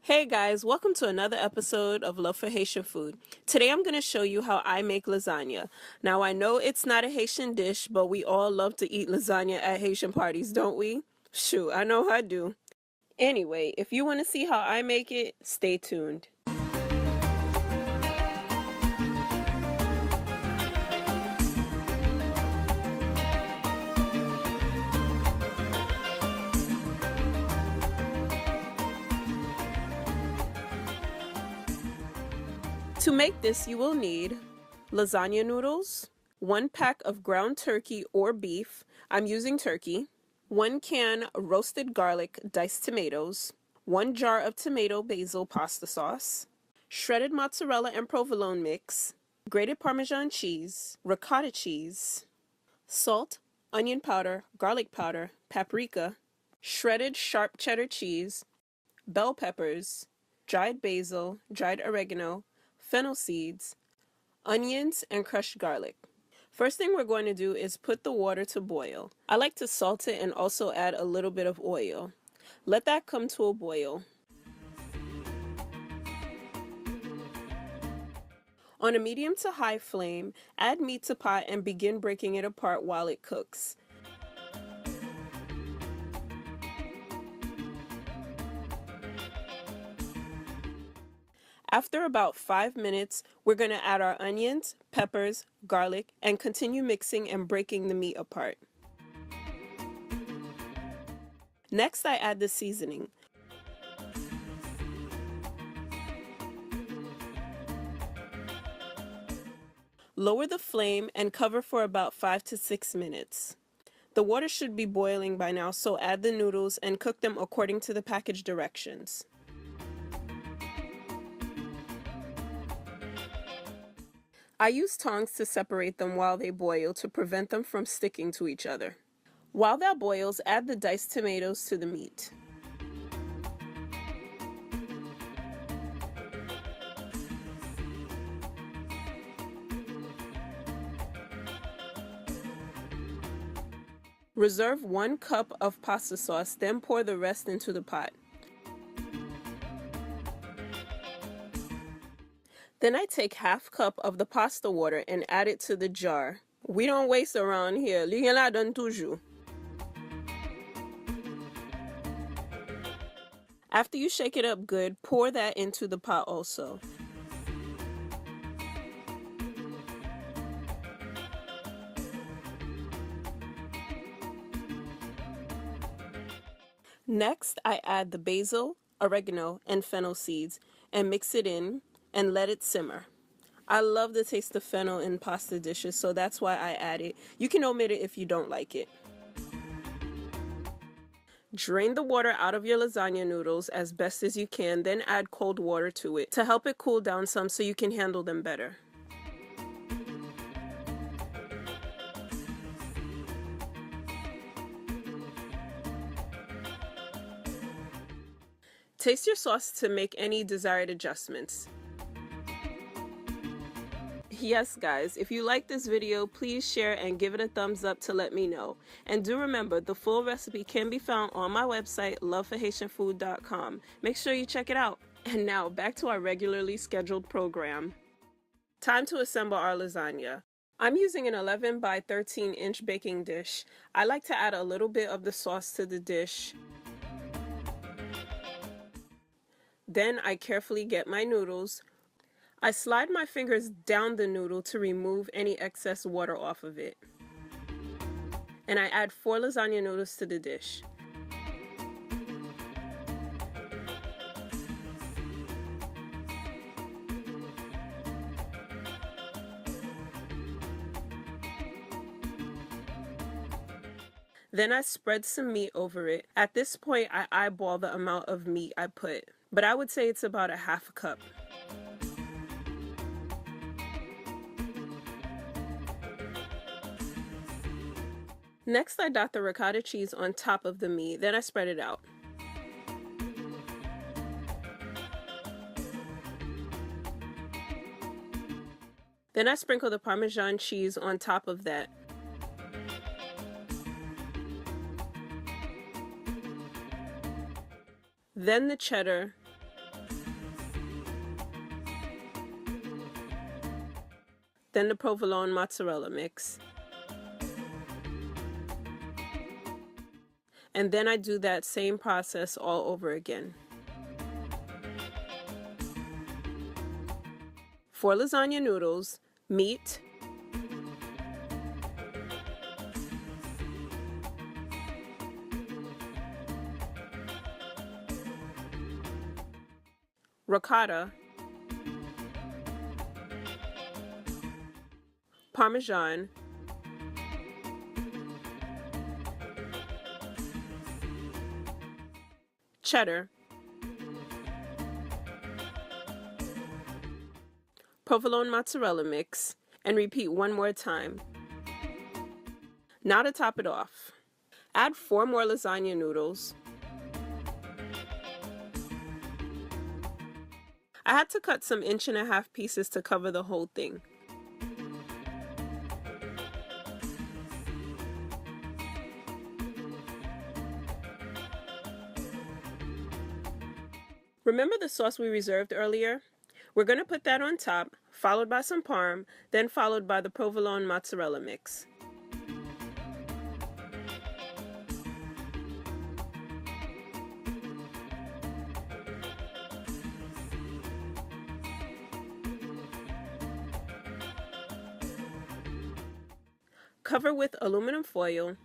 Hey guys, welcome to another episode of Love for Haitian Food. Today I'm going to show you how I make lasagna. Now I know it's not a Haitian dish, but we all love to eat lasagna at Haitian parties, don't we? Shoot, I know I do. Anyway, if you want to see how I make it, stay tuned. To make this, you will need lasagna noodles, 1 pack of ground turkey or beef, I'm using turkey, 1 can roasted garlic, diced tomatoes, 1 jar of tomato basil pasta sauce, shredded mozzarella and provolone mix, grated Parmesan cheese, ricotta cheese, salt, onion powder, garlic powder, paprika, shredded sharp cheddar cheese, bell peppers, dried basil, dried oregano, fennel seeds, onions, and crushed garlic. First thing we're going to do is put the water to boil. I like to salt it and also add a little bit of oil. Let that come to a boil. On a medium to high flame, add meat to pot and begin breaking it apart while it cooks. After about 5 minutes, we're going to add our onions, peppers, garlic, and continue mixing and breaking the meat apart. Next, I add the seasoning. Lower the flame and cover for about 5 to 6 minutes. The water should be boiling by now, so add the noodles and cook them according to the package directions. I use tongs to separate them while they boil to prevent them from sticking to each other. While that boils, add the diced tomatoes to the meat. Reserve 1 cup of pasta sauce, then pour the rest into the pot. Then I take ½ cup of the pasta water and add it to the jar. We don't waste around here. Li gen la don toujou. After you shake it up good, pour that into the pot also. Next, I add the basil, oregano, and fennel seeds and mix it in and let it simmer. I love the taste of fennel in pasta dishes, so that's why I add it. You can omit it if you don't like it. Drain the water out of your lasagna noodles as best as you can, then add cold water to it to help it cool down some so you can handle them better. Taste your sauce to make any desired adjustments. Yes guys, if you like this video, please share and give it a thumbs up to let me know. And do remember, the full recipe can be found on my website, loveforhaitianfood.com. Make sure you check it out. And now, back to our regularly scheduled program. Time to assemble our lasagna. I'm using an 11 by 13 inch baking dish. I like to add a little bit of the sauce to the dish. Then I carefully get my noodles. I slide my fingers down the noodle to remove any excess water off of it. And I add 4 lasagna noodles to the dish. Then I spread some meat over it. At this point, I eyeball the amount of meat I put, but I would say it's about a ½ cup. Next, I dot the ricotta cheese on top of the meat, then I spread it out. Then I sprinkle the Parmesan cheese on top of that. Then the cheddar, then the provolone mozzarella mix. And then I do that same process all over again. For lasagna noodles, meat, ricotta, Parmesan, cheddar, provolone mozzarella mix, and repeat one more time. Now to top it off, add 4 more lasagna noodles. I had to cut some 1.5-inch pieces to cover the whole thing. Remember the sauce we reserved earlier? We're going to put that on top, followed by some parm, then followed by the provolone mozzarella mix. Cover with aluminum foil.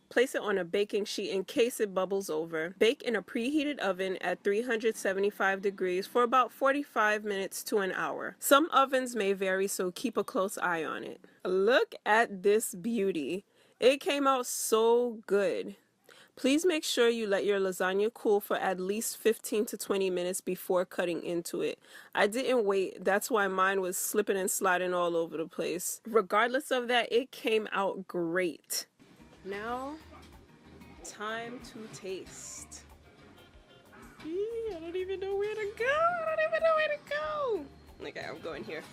Place it on a baking sheet in case it bubbles over. Bake in a preheated oven at 375 degrees for about 45 minutes to an hour. Some ovens may vary, so keep a close eye on it. Look at this beauty. It came out so good. Please make sure you let your lasagna cool for at least 15 to 20 minutes before cutting into it. I didn't wait, that's why mine was slipping and sliding all over the place. Regardless of that, it came out great. Now, time to taste. I don't even know where to go. Okay, I'm going here.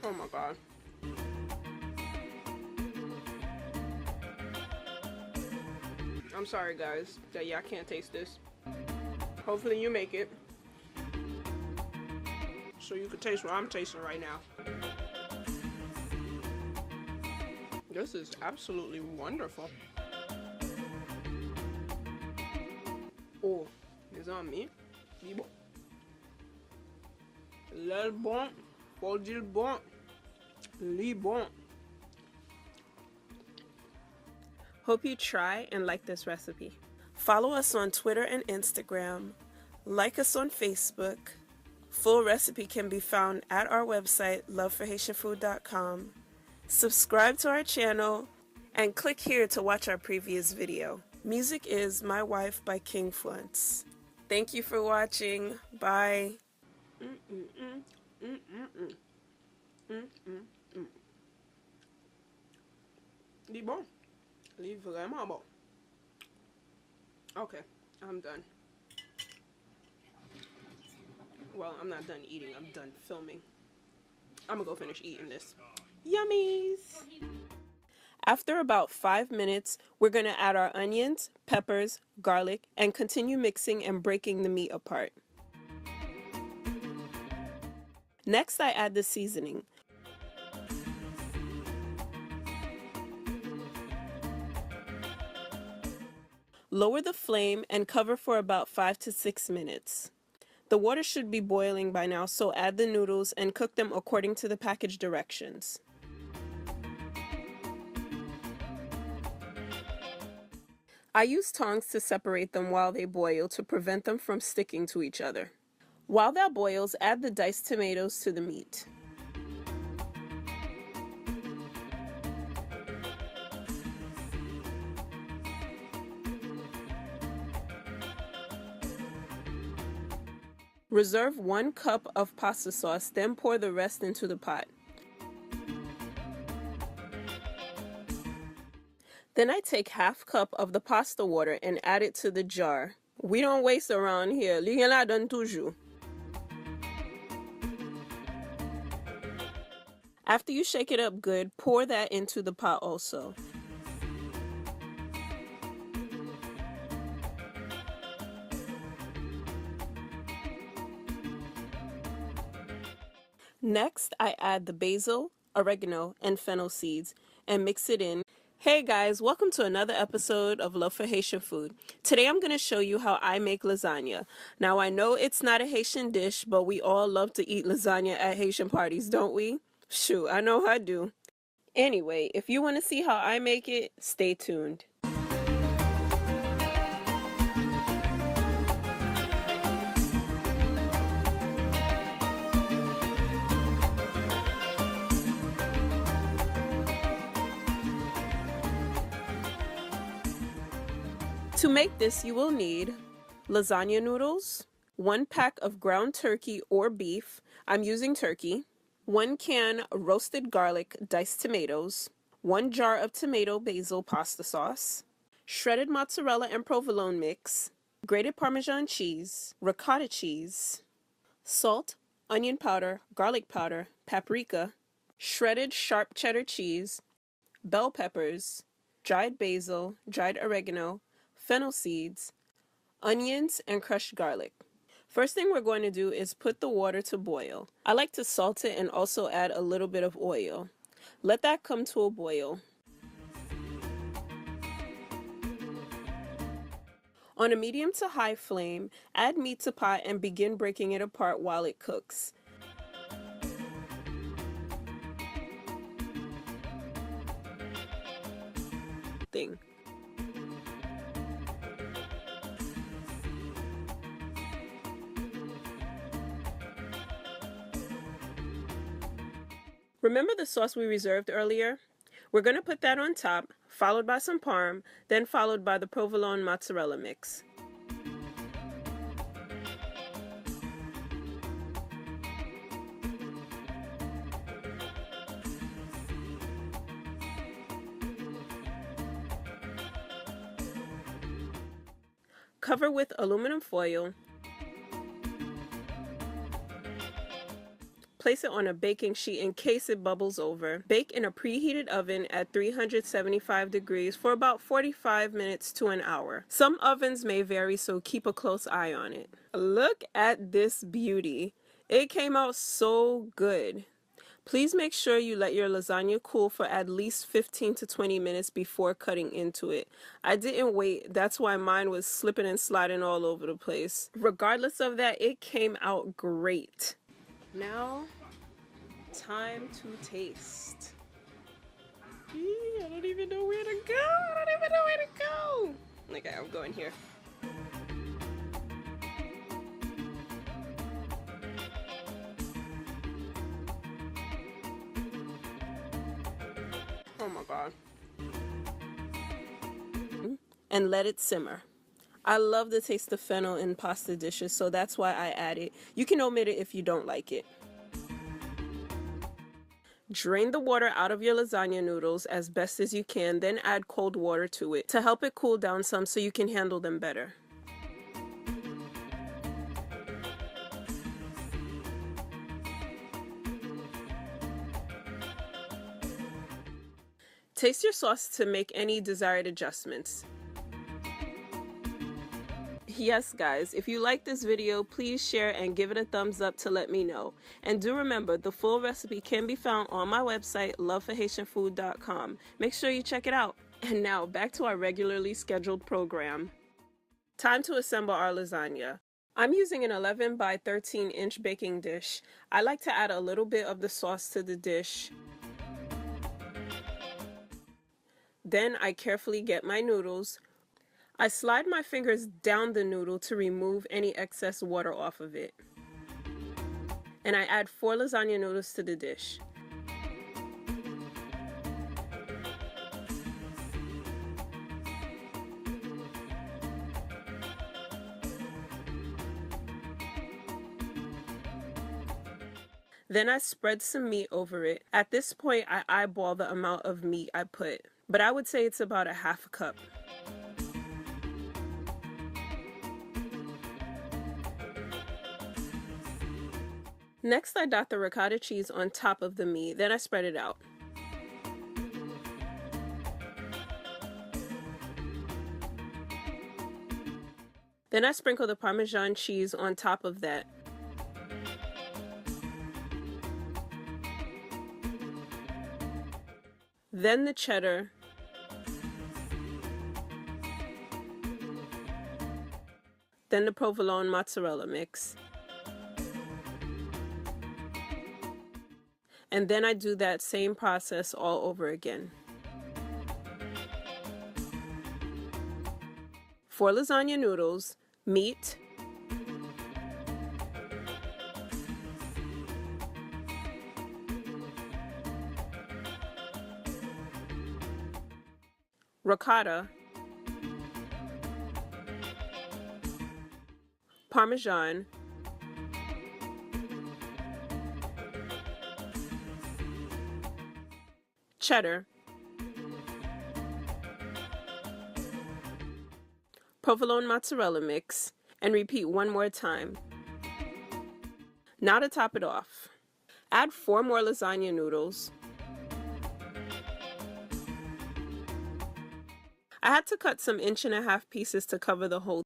Oh my God. I'm sorry guys that y'all can't taste this. Hopefully you make it so you can taste what I'm tasting right now. This is absolutely wonderful. Oh, it's on me. Le bon, pour dire bon, li bon. Hope you try and like this recipe. Follow us on Twitter and Instagram. Like us on Facebook. Full recipe can be found at our website, loveforhaitianfood.com. Subscribe to our channel and click here to watch our previous video. Music is My Wife by King Flunts. Thank you for watching. Bye. Il est bon. Il est vraiment bon. Okay, I'm done. Well, I'm not done eating. I'm done filming. I'm gonna go finish eating this. Yummies! After about 5 minutes, we're gonna add our onions, peppers, garlic, and continue mixing and breaking the meat apart. Next, I add the seasoning. Lower the flame and cover for about 5 to 6 minutes. The water should be boiling by now, so add the noodles and cook them according to the package directions. I use tongs to separate them while they boil to prevent them from sticking to each other. While that boils, add the diced tomatoes to the meat. Reserve 1 cup of pasta sauce, then pour the rest into the pot. Then I take 1/2 cup of the pasta water and add it to the jar. We don't waste around here. Li gen la donne toujours. After you shake it up good, pour that into the pot also. Next, I add the basil, oregano, and fennel seeds and mix it in. Hey guys, welcome to another episode of Love for Haitian Food. Today I'm going to show you how I make lasagna. Now I know it's not a Haitian dish, but we all love to eat lasagna at Haitian parties, don't we? Shoot, I know I do. Anyway, if you want to see how I make it, stay tuned. To make this, you will need lasagna noodles, 1 pack of ground turkey or beef, I'm using turkey, 1 can roasted garlic, diced tomatoes, 1 jar of tomato basil pasta sauce, shredded mozzarella and provolone mix, grated Parmesan cheese, ricotta cheese, salt, onion powder, garlic powder, paprika, shredded sharp cheddar cheese, bell peppers, dried basil, dried oregano, fennel seeds, onions, and crushed garlic. First thing we're going to do is put the water to boil. I like to salt it and also add a little bit of oil. Let that come to a boil. On a medium to high flame, add meat to pot and begin breaking it apart while it cooks. Remember the sauce we reserved earlier? We're going to put that on top, followed by some parm, then followed by the provolone mozzarella mix. Cover with aluminum foil. Place it on a baking sheet in case it bubbles over. Bake in a preheated oven at 375 degrees for about 45 minutes to an hour. Some ovens may vary, so keep a close eye on it. Look at this beauty. It came out so good. Please make sure you let your lasagna cool for at least 15 to 20 minutes before cutting into it. I didn't wait, that's why mine was slipping and sliding all over the place. Regardless of that, it came out great. Now, time to taste. I don't even know where to go. Okay, I'm going here. Oh my God. And let it simmer. I love the taste of fennel in pasta dishes, so that's why I add it. You can omit it if you don't like it. Drain the water out of your lasagna noodles as best as you can, then add cold water to it to help it cool down some so you can handle them better. Taste your sauce to make any desired adjustments. Yes guys, if you like this video, please share and give it a thumbs up to let me know. And do remember, the full recipe can be found on my website, loveforhaitianfood.com. Make sure you check it out. And now, back to our regularly scheduled program. Time to assemble our lasagna. I'm using an 11 by 13 inch baking dish. I like to add a little bit of the sauce to the dish. Then I carefully get my noodles. I slide my fingers down the noodle to remove any excess water off of it. And I add 4 lasagna noodles to the dish. Then I spread some meat over it. At this point, I eyeball the amount of meat I put, but I would say it's about a half cup. Next, I dot the ricotta cheese on top of the meat, then I spread it out. Then I sprinkle the Parmesan cheese on top of that. Then the cheddar. Then the provolone mozzarella mix. And then I do that same process all over again. For lasagna noodles, meat, ricotta, Parmesan, cheddar, provolone mozzarella mix, and repeat one more time. Now to top it off, add 4 more lasagna noodles. I had to cut some 1.5-inch pieces to cover the whole